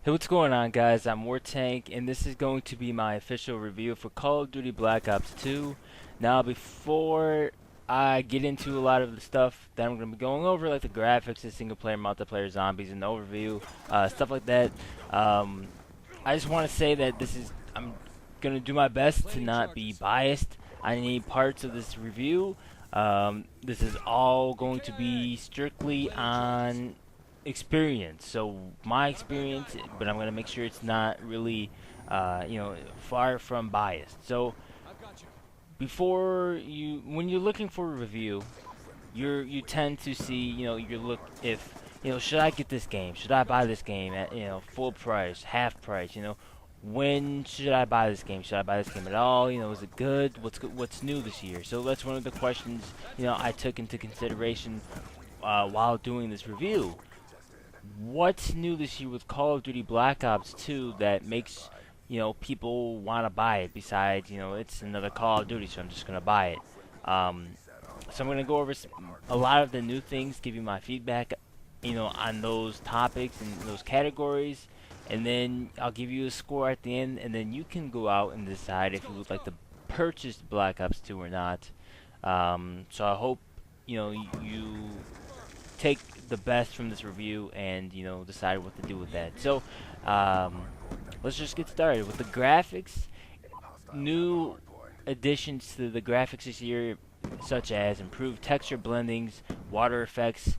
Hey, what's going on, guys? I'm Wartank, and this is going to be my official review for Call of Duty Black Ops 2. Now, before I get into a lot of the stuff that I'm going to be going over, like the graphics, the single player, multiplayer, zombies, and the overview, stuff like that, um, I just want to say that I'm going to do my best to not be biased on any parts of this review. This is all going to be strictly on experience. So my experience, but I'm gonna make sure it's not really, far from biased. So when you're looking for a review, you tend to see, you look if, should I get this game? Should I buy this game at, full price, half price? When should I buy this game? Should I buy this game at all? Is it good? What's good? What's new this year? So that's one of the questions, I took into consideration while doing this review. What's new this year with Call of Duty Black Ops 2 that makes people want to buy it? Besides, it's another Call of Duty, so I'm just gonna buy it. Um, so I'm gonna go over a lot of the new things, give you my feedback, on those topics and those categories, and then I'll give you a score at the end, and then you can go out and decide if you would like to purchase Black Ops 2 or not. So I hope you take the best from this review and decide what to do with that. So um, let's just get started with the graphics. New additions to the graphics this year, such as improved texture blendings, water effects,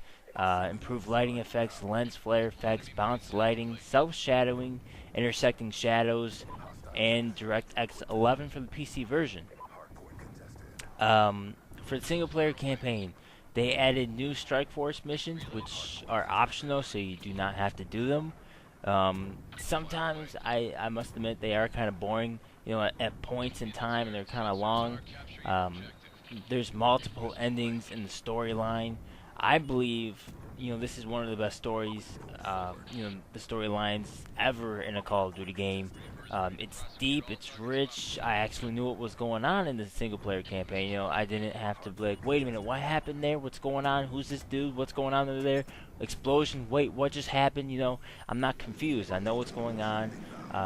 improved lighting effects, lens flare effects, bounce lighting, self-shadowing, intersecting shadows, and DirectX 11 for the PC version. For the single player campaign, they added new Strike Force missions, which are optional, so you do not have to do them. Sometimes I must admit they are kind of boring, at points in time, and they're kind of long. Um, there's multiple endings in the storyline. I believe this is one of the best stories, the storylines ever in a Call of Duty game. It's deep, it's rich. I actually knew what was going on in the single player campaign. I didn't have to be like, wait a minute, what happened there? What's going on? Who's this dude? What's going on over there? Explosion. Wait, what just happened? I'm not confused. I know what's going on.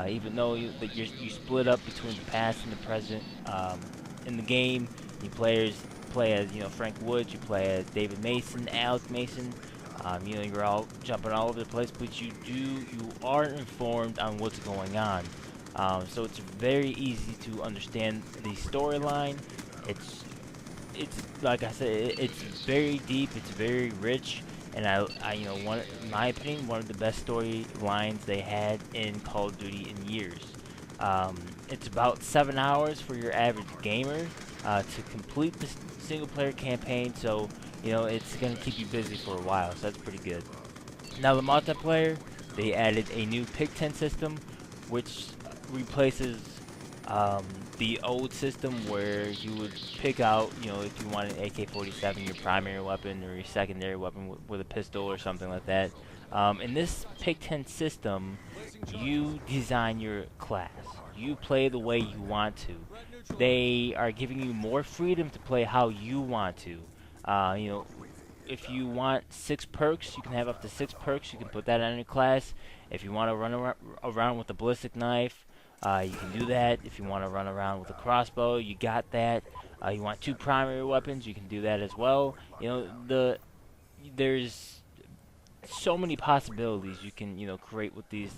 Even though you split up between the past and the present. In the game, you play as Frank Woods. You play as David Mason, Alex Mason. You're all jumping all over the place, but you are informed on what's going on. So it's very easy to understand the storyline. It's it's like I said, it's very deep. It's very rich, and in my opinion, one of the best storylines they had in Call of Duty in years. It's about 7 hours for your average gamer to complete the single player campaign. So it's gonna keep you busy for a while. So that's pretty good. Now the multiplayer, they added a new pick 10 system, which replaces um, the old system where you would pick out, if you want an AK-47, your primary weapon, or your secondary weapon with a pistol or something like that. In this pick 10 system, you design your class. You play the way you want to. They are giving you more freedom to play how you want to. Uh, you know, if you want 6 perks, you can have up to 6 perks. You can put that on your class. If you want to around with a ballistic knife, you can do that. If you want to run around with a crossbow, you got that. You want 2 primary weapons, you can do that as well. There's so many possibilities you can create with this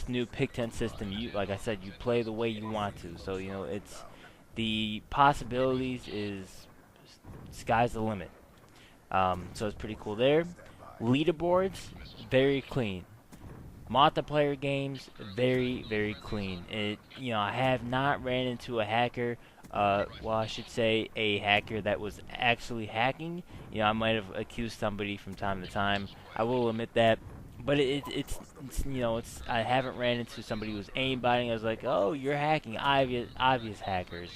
new pick 10 system. Like I said, you play the way you want to. So it's the possibilities is sky's the limit. So it's pretty cool there. Leaderboards, very clean. Multiplayer games, very, very clean. I have not ran into a hacker. Well, I should say a hacker that was actually hacking. I might have accused somebody from time to time. I will admit that. But it's I haven't ran into somebody who was aimbotting. I was like, oh, you're hacking, obvious hackers.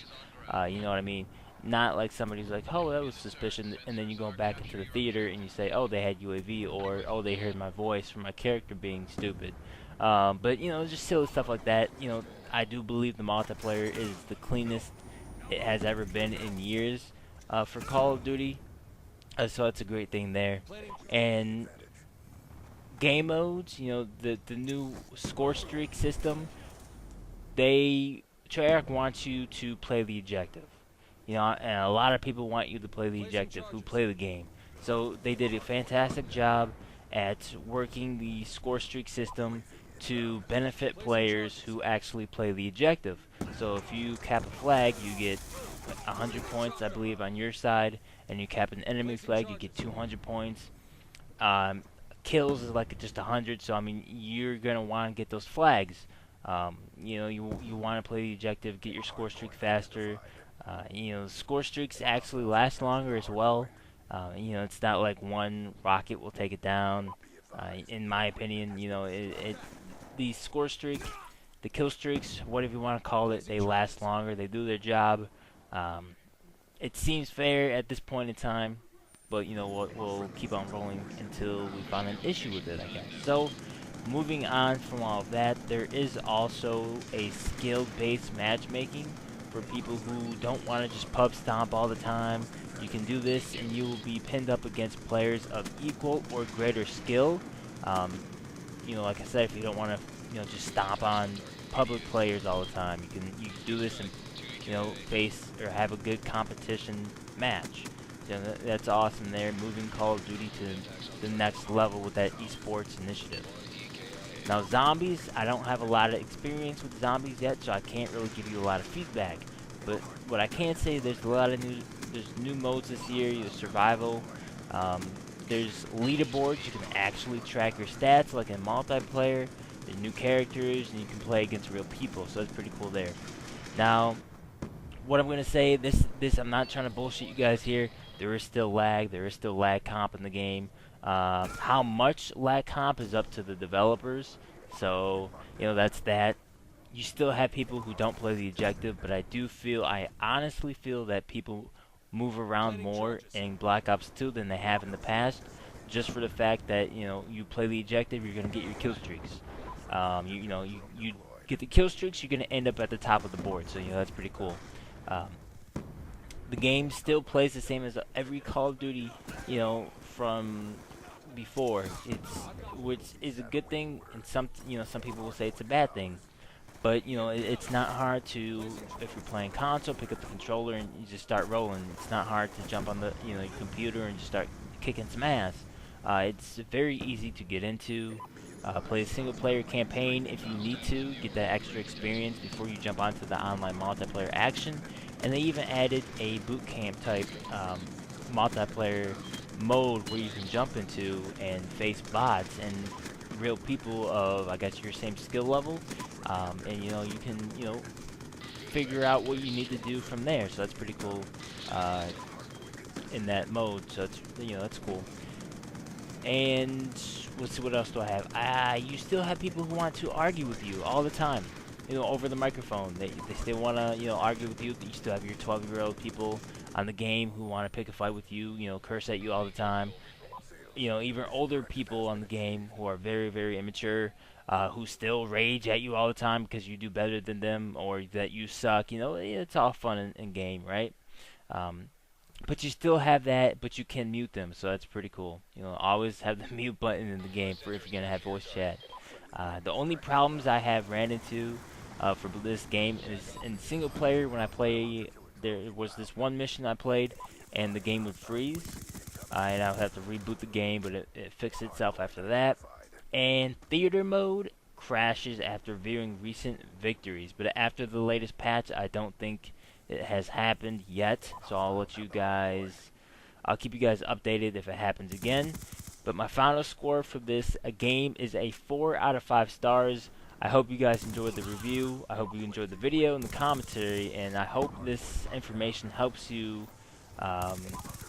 You know what I mean? Not like somebody's like, oh, that was suspicious, and then you go back into the theater and you say, oh, they had UAV, or oh, they heard my voice from my character being stupid. But just silly stuff like that. I do believe the multiplayer is the cleanest it has ever been in years for Call of Duty. So that's a great thing there. And game modes, the new score streak system, they Treyarch wants you to play the objective. And a lot of people want you to play the objective who play the game. So they did a fantastic job at working the score streak system to benefit players who actually play the objective. So if you cap a flag, you get 100 points, I believe, on your side, and you cap an enemy flag, you get 200 points. Um, Kills is like just 100, so I mean you're gonna want to get those flags. You want to play the objective, get your score streak faster. Score streaks actually last longer as well. It's not like one rocket will take it down. In my opinion, the score streak, the kill streaks, whatever you want to call it, they last longer. They do their job. Um, it seems fair at this point in time, but we'll keep on rolling until we find an issue with it, I guess. So, moving on from all of that, there is also a skill-based matchmaking for people who don't want to just pub stomp all the time. You can do this, and you will be pinned up against players of equal or greater skill. Um, like I said, if you don't want to, just stomp on public players all the time, you can do this and face or have a good competition match. That's awesome there, moving Call of Duty to the next level with that esports initiative. Now zombies, I don't have a lot of experience with zombies yet, so I can't really give you a lot of feedback. But what I can say, there's new modes this year. There's survival. There's leaderboards. You can actually track your stats like in multiplayer. There's new characters, and you can play against real people, so that's pretty cool there. Now, what I'm gonna say, this I'm not trying to bullshit you guys here. There is still lag. There is still lag comp in the game. How much lag comp is up to the developers. So that's that. You still have people who don't play the objective, but I honestly feel that people move around more in Black Ops 2 than they have in the past, just for the fact that you play the objective, you're gonna get your kill streaks. You get the kill streaks, you're gonna end up at the top of the board. So that's pretty cool. The game still plays the same as every Call of Duty, from before. Which is a good thing, and some people will say it's a bad thing. But it's not hard to, if you're playing console, pick up the controller and you just start rolling. It's not hard to jump on the your computer and just start kicking some ass. It's very easy to get into. Play a single player campaign if you need to, get that extra experience before you jump onto the online multiplayer action. And they even added a boot camp type multiplayer mode where you can jump into and face bots and real people of, I guess, your same skill level. And you can figure out what you need to do from there. So that's pretty cool in that mode. So that's cool. And let's see, what else do I have? You still have people who want to argue with you all the time, over the microphone. They still want to, argue with you. You still have your 12-year-old people on the game who want to pick a fight with you, curse at you all the time. Even older people on the game who are very, very immature, who still rage at you all the time because you do better than them or that you suck. It's all fun in game, right? But you still have that, but you can mute them, so that's pretty cool. Always have the mute button in the game for if you're gonna have voice chat. The only problems I have ran into for this game is in single player. When I play, there was this one mission I played, and the game would freeze, and I would have to reboot the game, but it fixed itself after that. And theater mode crashes after viewing recent victories, but after the latest patch, I don't think it has happened yet, so I'll keep you guys updated if it happens again. But my final score for this game is a 4 out of 5 stars. I hope you guys enjoyed the review. I hope you enjoyed the video and the commentary, and I hope this information helps you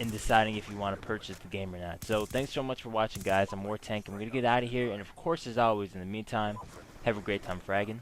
in deciding if you want to purchase the game or not. So thanks so much for watching, guys. I'm War Tank, and we're going to get out of here. And of course, as always, in the meantime, have a great time fragging.